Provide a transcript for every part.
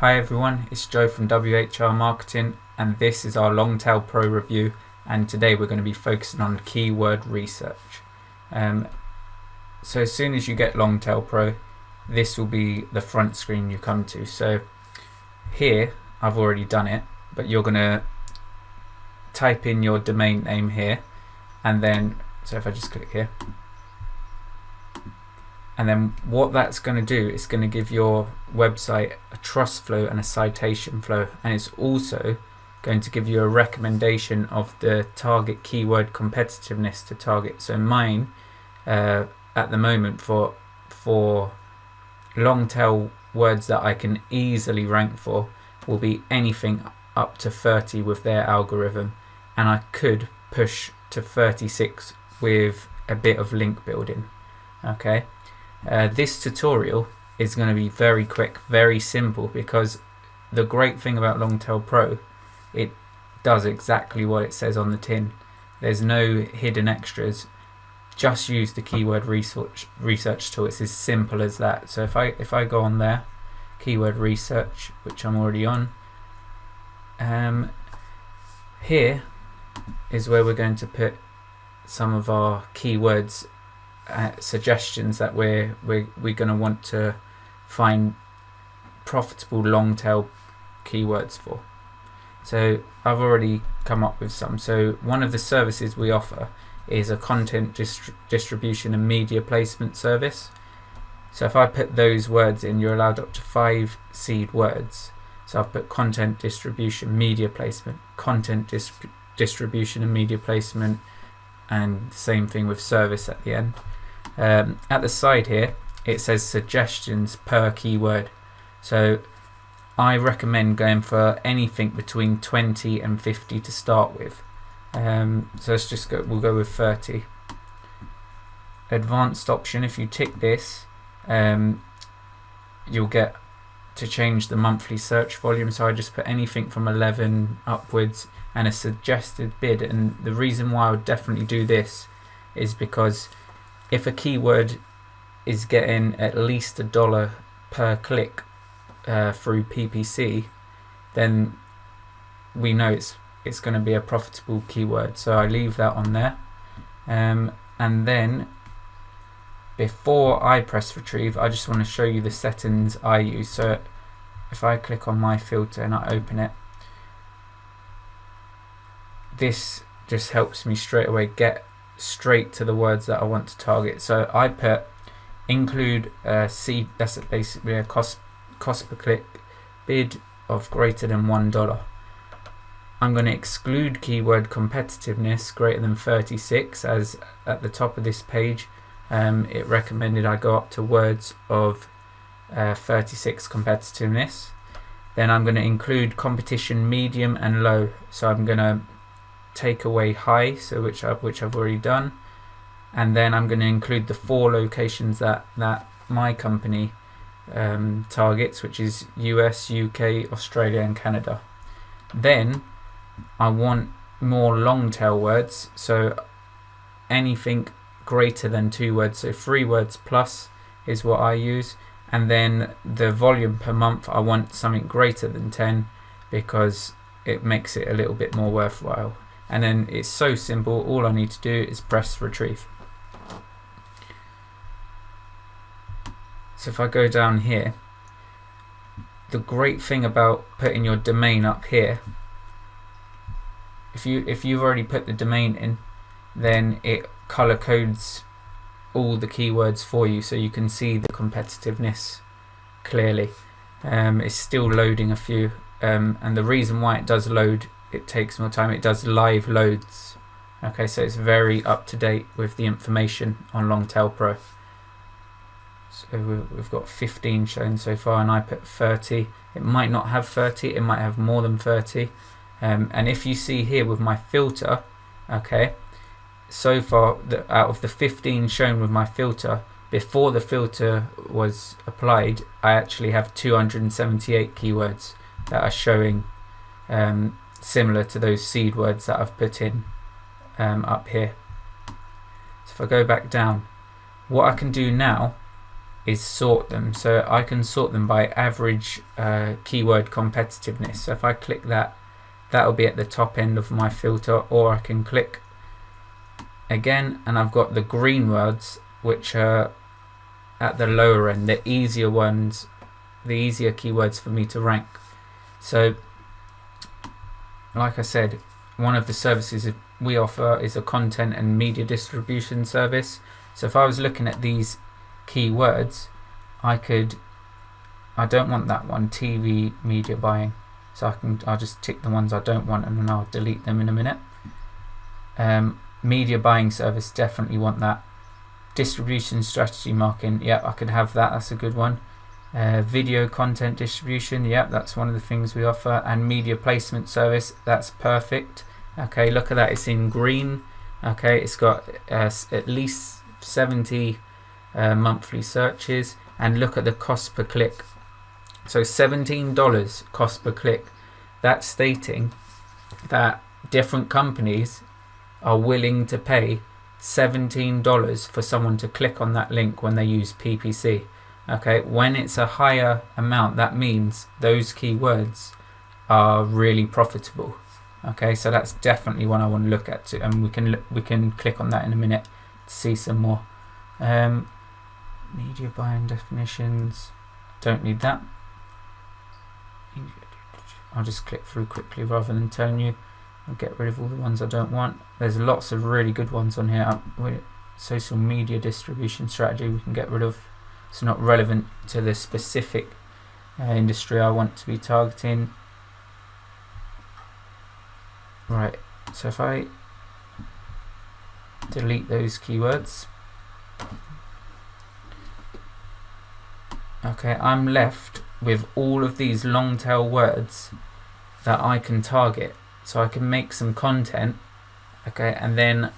Hi everyone, it's Joe from WHR Marketing and this is our LongTail Pro review, and today we're going to be focusing on keyword research. So as soon as you get LongTail Pro, this will be the front screen you come to. So here, I've already done it, but you're going to type in your domain name here, and then, so if I just click here, and then what that's going to do is going to give your website a trust flow and a citation flow, and it's also going to give you a recommendation of the target keyword competitiveness to target. So mine at the moment for long tail words that I can easily rank for will be anything up to 30 with their algorithm, and I could push to 36 with a bit of link building. Okay. This tutorial is going to be very quick, very simple, because the great thing about LongTail Pro, it does exactly what it says on the tin. There's no hidden extras. Just use the keyword research tool. It's as simple as that. So if I go on there, keyword research, which I'm already on, here is where we're going to put some of our keywords. Suggestions that we're going to want to find profitable long tail keywords for. So I've already come up with some. So one of the services we offer is a content distribution and media placement service. So if I put those words in, you're allowed up to 5 seed words. So I've put content distribution, media placement, content distribution and media placement, and same thing with service at the end. At the side here it says suggestions per keyword, so I recommend going for anything between 20 and 50 to start with. So let's just go, we'll go with 30. Advanced option, if you tick this, you'll get to change the monthly search volume, so I just put anything from 11 upwards and a suggested bid. And the reason why I would definitely do this is because if a keyword is getting at least $1 per click through PPC, then we know it's going to be a profitable keyword. So I leave that on there, and then before I press retrieve, I just want to show you the settings I use. So if I click on my filter and I open it, this just helps me straight away get straight to the words that I want to target. So I put include seed, that's basically a cost per click bid of greater than $1. I'm going to exclude keyword competitiveness greater than 36, as at the top of this page it recommended I go up to words of 36 competitiveness. Then I'm going to include competition medium and low, so I'm going to take away high, so which I've already done, and then I'm going to include the 4 locations that my company targets, which is US, UK, Australia and Canada. Then I want more long tail words, so anything greater than 2 words, so 3 words plus is what I use. And then the volume per month, I want something greater than 10 because it makes it a little bit more worthwhile. And then it's so simple, all I need to do is press retrieve. So if I go down here, the great thing about putting your domain up here, if you've already put the domain in, then it color codes all the keywords for you, so you can see the competitiveness clearly. It's still loading a few, and the reason why it does load, it takes more time, it does live loads. Okay, so it's very up to date with the information on LongTail Pro. So we've got 15 shown so far, and I put 30. It might not have 30, it might have more than 30. And if you see here with my filter, okay, so far out of the 15 shown with my filter, before the filter was applied, I actually have 278 keywords that are showing similar to those seed words that I've put in up here. So if I go back down, what I can do now is sort them. So I can sort them by average keyword competitiveness. So if I click that, that'll be at the top end of my filter, or I can click again and I've got the green words, which are at the lower end, the easier ones, the easier keywords for me to rank. So like I said, one of the services we offer is a content and media distribution service. So if I was looking at these keywords, I don't want that one, TV media buying, so I'll just tick the ones I don't want and then I'll delete them in a minute. Media buying service, definitely want that. Distribution strategy marketing, yeah, I could have that, that's a good one. Video content distribution, yeah, that's one of the things we offer. And media placement service, that's perfect. Okay, look at that, it's in green. Okay, it's got at least 70 monthly searches, and look at the cost per click. So $17 cost per click. That's stating that different companies are willing to pay $17 for someone to click on that link when they use PPC. Okay, when it's a higher amount, that means those keywords are really profitable. Okay, so that's definitely one I want to look at too, and we can click on that in a minute to see some more. Media buying definitions, don't need that. I'll just click through quickly rather than telling you. I'll get rid of all the ones I don't want. There's lots of really good ones on here. Social media distribution strategy we can get rid of. It's not relevant to the specific industry I want to be targeting. Right, so if I delete those keywords, okay, I'm left with all of these long tail words that I can target. So I can make some content, okay, and then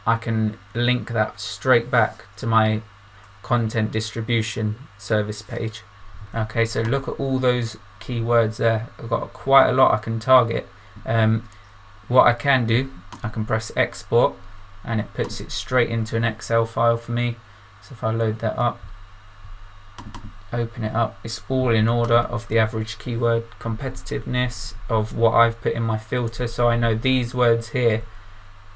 I can link that straight back to my content distribution service page. Okay, so look at all those keywords there. I've got quite a lot I can target. What I can do, I can press export and it puts it straight into an Excel file for me. So if I load that up, open it up, it's all in order of the average keyword competitiveness of what I've put in my filter. So I know these words here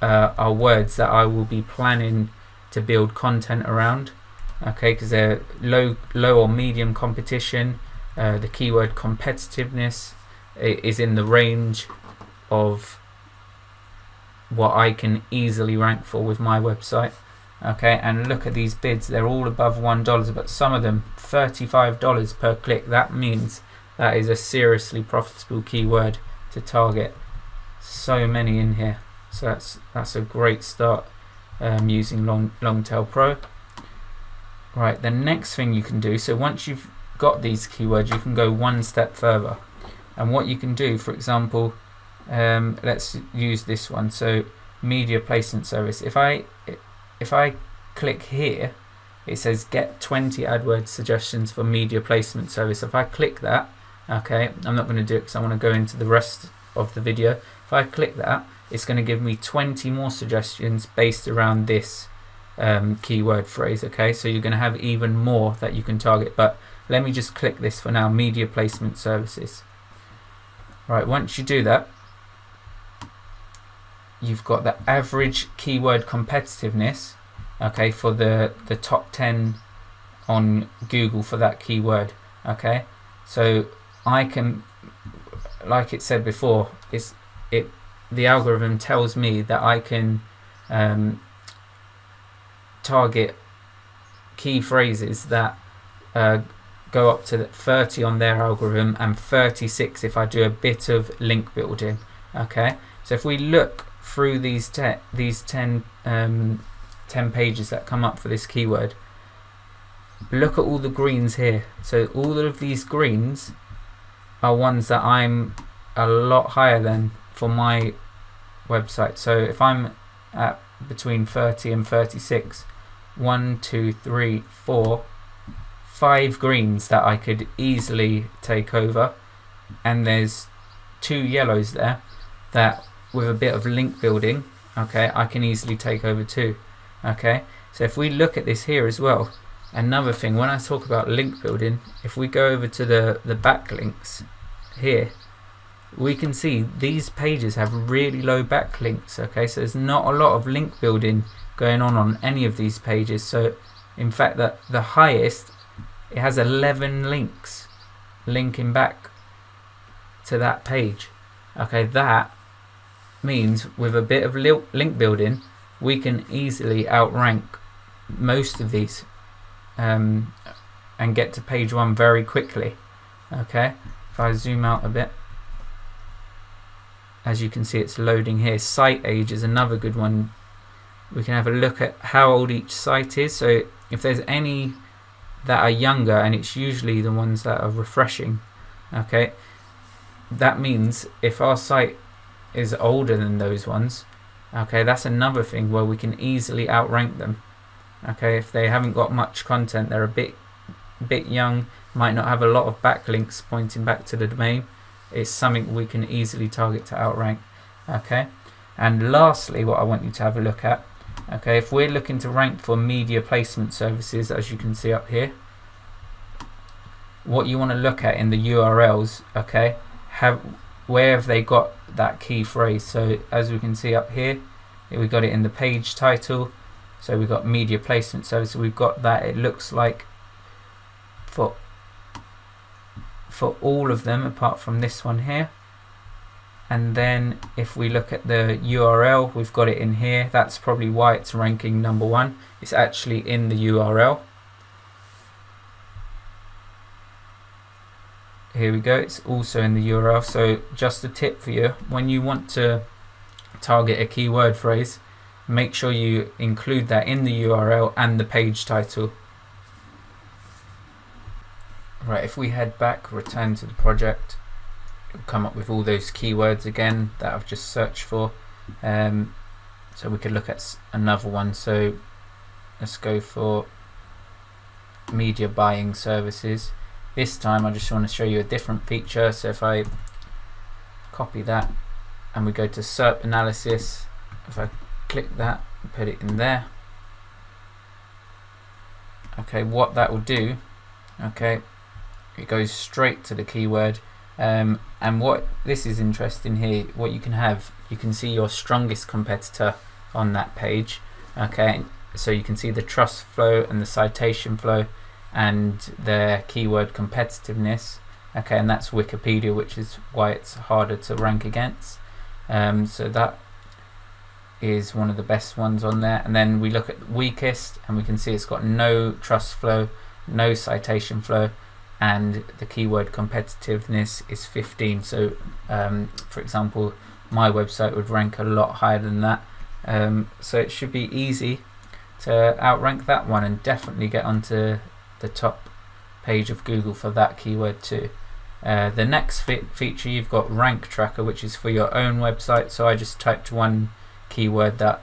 are words that I will be planning to build content around, okay, because they're low or medium competition. The keyword competitiveness is in the range of what I can easily rank for with my website. Okay, and look at these bids, they're all above $1, but some of them $35 per click. That means that is a seriously profitable keyword to target. So many in here, so that's a great start using LongTail Pro. Right, the next thing you can do, so once you've got these keywords, you can go one step further. And what you can do, for example, let's use this one, so media placement service. If I click here, it says get 20 AdWords suggestions for media placement service. If I click that, okay, I'm not going to do it because I want to go into the rest of the video. If I click that, it's going to give me 20 more suggestions based around this keyword phrase. Okay, so you're going to have even more that you can target, but let me just click this for now, media placement services. Right, once you do that, you've got the average keyword competitiveness, okay, for the top 10 on Google for that keyword. Okay, so I can, like it said before, the algorithm tells me that I can target key phrases that go up to 30 on their algorithm and 36 if I do a bit of link building. Okay, so if we look through these 10 pages that come up for this keyword, look at all the greens here. So all of these greens are ones that I'm a lot higher than for my website. So if I'm at between 30 and 36, 1, 2, 3, 4, 5 greens that I could easily take over, and there's 2 yellows there that with a bit of link building, okay, I can easily take over too. Okay, so if we look at this here as well, another thing, when I talk about link building, if we go over to the backlinks here, we can see these pages have really low backlinks. Okay, so there's not a lot of link building going on any of these pages. So in fact, that the highest, it has 11 links linking back to that page. Okay, that means with a bit of link building, we can easily outrank most of these and get to page 1 very quickly. Okay, if I zoom out a bit, as you can see, it's loading here. Site age is another good one. We can have a look at how old each site is. So if there's any that are younger, and it's usually the ones that are refreshing, okay, that means if our site is older than those ones, okay, that's another thing where we can easily outrank them. Okay, if they haven't got much content, they're a bit young, might not have a lot of backlinks pointing back to the domain, it's something we can easily target to outrank. Okay, and lastly, what I want you to have a look at, okay, if we're looking to rank for media placement services, as you can see up here, what you want to look at in the URLs, okay, where have they got that key phrase? So as we can see up here, we got it in the page title. So we've got media placement service. We've got that. It looks like for all of them apart from this one here. And then if we look at the URL, we've got it in here. That's probably why it's ranking number 1. It's actually in the URL. Here we go, it's also in the URL. So just a tip for you, when you want to target a keyword phrase, make sure you include that in the URL and the page title. Right, if we head back, return to the project, it'll come up with all those keywords again that I've just searched for. So we could look at another one. So let's go for media buying services. This time I just want to show you a different feature. So if I copy that and we go to SERP analysis, if I click that and put it in there, okay, what that will do, okay, it goes straight to the keyword. And what this is interesting here, what you can have, you can see your strongest competitor on that page. Okay, so you can see the trust flow and the citation flow and their keyword competitiveness. Okay, and that's Wikipedia, which is why it's harder to rank against. So that is one of the best ones on there. And then we look at the weakest, and we can see it's got no trust flow, no citation flow, and the keyword competitiveness is 15. So for example, my website would rank a lot higher than that. So it should be easy to outrank that one and definitely get onto the top page of Google for that keyword too. The next feature, you've got rank tracker, which is for your own website. So I just typed one keyword that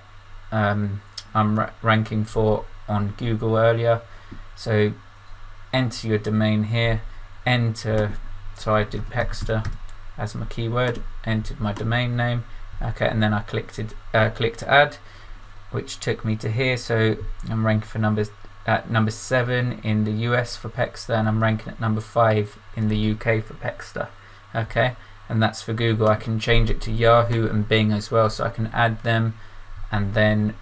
I'm ranking for on Google earlier. So enter your domain here, enter, so I did Pexter as my keyword, entered my domain name, okay, and then I clicked add, which took me to here. So I'm ranking for number 7 in the US for Pexter, and I'm ranking at number 5 in the UK for Pexter. Okay, and that's for Google. I can change it to Yahoo and Bing as well, so I can add them, and then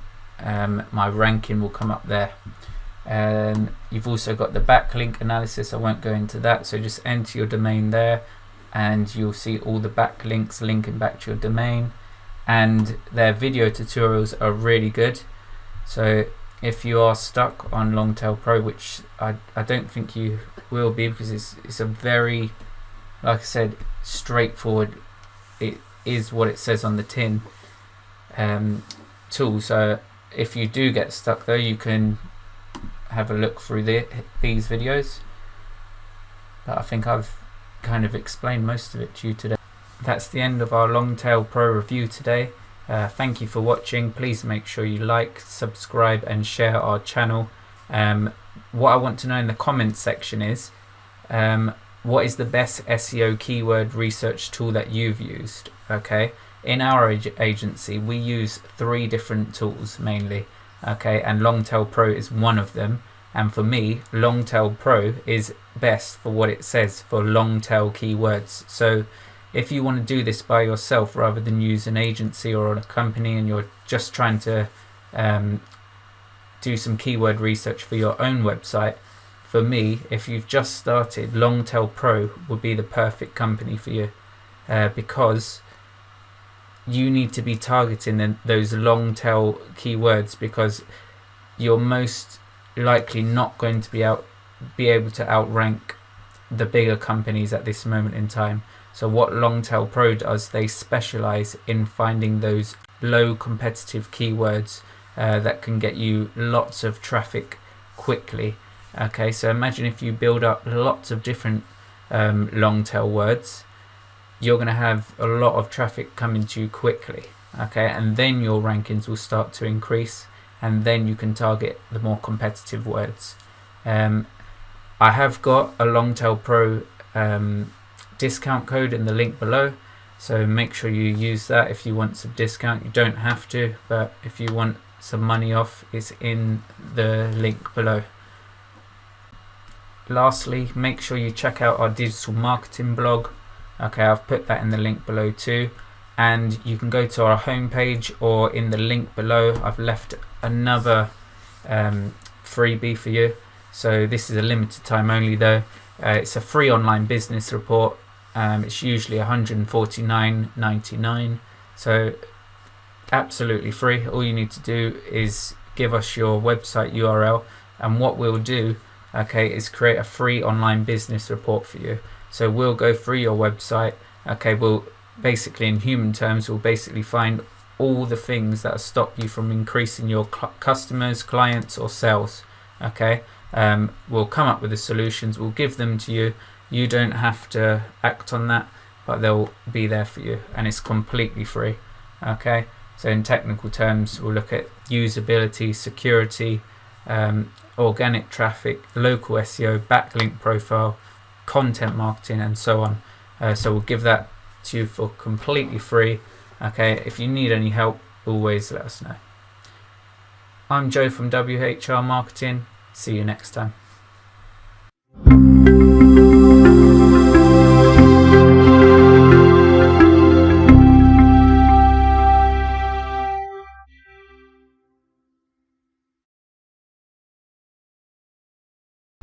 my ranking will come up there. You've also got the backlink analysis. I won't go into that, so just enter your domain there and you'll see all the backlinks linking back to your domain, and their video tutorials are really good. So if you are stuck on LongTail Pro, which I don't think you will be, because it's a very, like I said, straightforward, it is what it says on the tin, tool. So if you do get stuck though, you can have a look through these videos, but I think I've kind of explained most of it to you today. That's the end of our LongTail Pro review today. Thank you for watching. Please make sure you like, subscribe and share our channel. What I want to know in the comments section is what is the best SEO keyword research tool that you've used? Okay, in our agency we use 3 different tools mainly, okay, and LongTail Pro is one of them, And for me, LongTail Pro is best for what it says for long tail keywords. So if you want to do this by yourself rather than use an agency or a company, and you're just trying to do some keyword research for your own website, for me, if you've just started, LongTail Pro would be the perfect company for you, because you need to be targeting those long tail keywords, because you're most likely not going to be able to outrank the bigger companies at this moment in time. So what LongTail Pro does, they specialize in finding those low competitive keywords that can get you lots of traffic quickly. Okay, so imagine if you build up lots of different long tail words, you're going to have a lot of traffic coming to you quickly. Okay, and then your rankings will start to increase, and then you can target the more competitive words. I have got a LongTail Pro discount code in the link below, so make sure you use that if you want some discount. You don't have to, but if you want some money off, it's in the link below. Lastly, make sure you check out our digital marketing blog. Okay, I've put that in the link below too, and you can go to our homepage, or in the link below I've left another freebie for you. So this is a limited time only though. It's a free online business report. It's usually $149.99, so absolutely free. All you need to do is give us your website URL, and what we'll do, okay, is create a free online business report for you. So we'll go through your website. Okay, we'll basically, in human terms, we'll basically find all the things that stop you from increasing your customers, clients, or sales. Okay, we'll come up with the solutions, we'll give them to you. You don't have to act on that, but they'll be there for you, and it's completely free. Okay, so in technical terms, we'll look at usability, security, organic traffic, local SEO, backlink profile, content marketing, and so on. So we'll give that to you for completely free. Okay, if you need any help, always let us know. I'm Joe from WHR Marketing. See you next time.